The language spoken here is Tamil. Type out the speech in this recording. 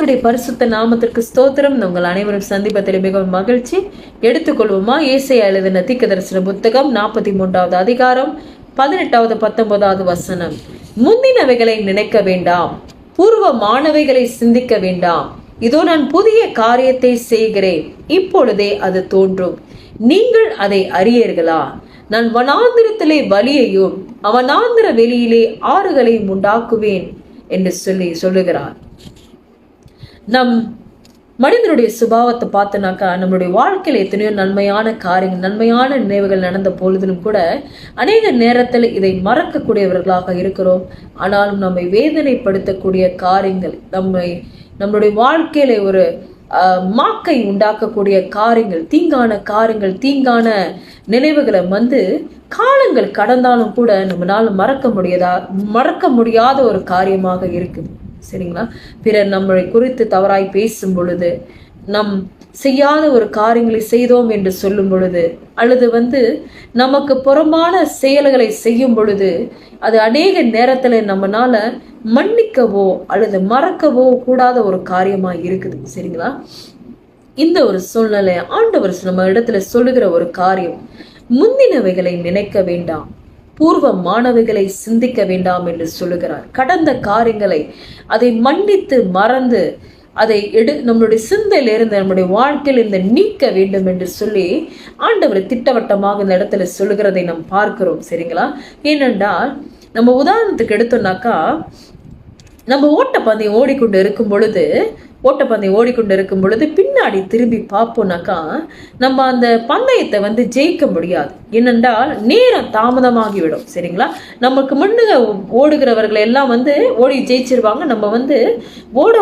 கர்த்தருடைய பரிசுத்த நாமத்திற்கு ஸ்தோத்திரம். உங்கள் அனைவரும் சந்திப்பதில் மிகவும் மகிழ்ச்சி. எடுத்துக்கொள்வோமா? ஏசாயா எழுதின தீர்க்கதரிசன புத்தகம் 43வது அதிகாரம் 18வது 19வது வசனம். முந்தினவைகளை நினைக்க வேண்டாம், பூர்வமானவைகளை சிந்திக்க வேண்டாம். இதோ நான் புதிய காரியத்தை செய்கிறேன், இப்பொழுதே அது தோன்றும், நீங்கள் அதை அறியீர்களா? நான் வனாந்திரத்திலே வழியையும் அவனாந்திர வெளியிலே ஆறுகளையும் உண்டாக்குவேன் என்று சொல்லுகிறார். நம் மனிதனுடைய சுபாவத்தை பார்த்தனாக்கா, நம்மளுடைய வாழ்க்கையில எத்தனையோ நன்மையான காரியங்கள், நன்மையான நினைவுகள் நடந்த பொழுதிலும் கூட அநேக நேரத்தில் இதை மறக்கக்கூடியவர்களாக இருக்கிறோம். ஆனாலும் நம்மை வேதனைப்படுத்தக்கூடிய காரியங்கள், நம்மளுடைய வாழ்க்கையில ஒரு மாக்கை உண்டாக்கக்கூடிய காரியங்கள், தீங்கான நினைவுகளை காலங்கள் கடந்தாலும் கூட நம்மளால மறக்க முடியாத ஒரு காரியமாக இருக்குது. சரிங்களா? பிறர் நம்மளை குறித்து தவறாய் பேசும் பொழுது, நம் செய்யாத ஒரு காரியங்களை செய்தோம் என்று சொல்லும் பொழுது, அல்லது நமக்கு புறம்பான செயல்களை செய்யும் பொழுது, அது அநேக நேரத்துல நம்மனால மன்னிக்கவோ அல்லது மறக்கவோ கூடாத ஒரு காரியமா இருக்குது. சரிங்களா? இந்த ஒரு சூழ்நிலை ஆண்டவர் நம்ம இடத்துல சொல்லுகிற ஒரு காரியம், முந்தினவைகளை நினைக்க வேண்டாம், பூர்வமானவைகளை சிந்திக்க வேண்டாம் என்று சொல்லுகிறார். கடந்த காரியங்களை அதை மன்னித்து மறந்து அதை நம்மளுடைய சிந்தையிலிருந்து நம்முடைய வாழ்க்கையில் இந்த நீக்க வேண்டும் என்று சொல்லி ஆண்டவர் திட்டவட்டமாக இந்த இடத்துல சொல்லுகிறதை நாம் பார்க்கிறோம். சரிங்களா? ஏனென்றால் நம்ம உதாரணத்துக்கு எடுத்தோம்னாக்கா, நம்ம ஓட்டப்பந்தயம் ஓடிக்கொண்டு இருக்கும் பொழுது பின்னாடி திரும்பி பார்ப்போம்னாக்கா, நம்ம அந்த பந்தயத்தை ஜெயிக்க முடியாது. ஏனென்றால் நேரம் தாமதமாகிவிடும். சரிங்களா? நமக்கு முன்னுக ஓடுகிறவர்கள் எல்லாம் ஓடி ஜெயிச்சிருவாங்க. நம்ம ஓட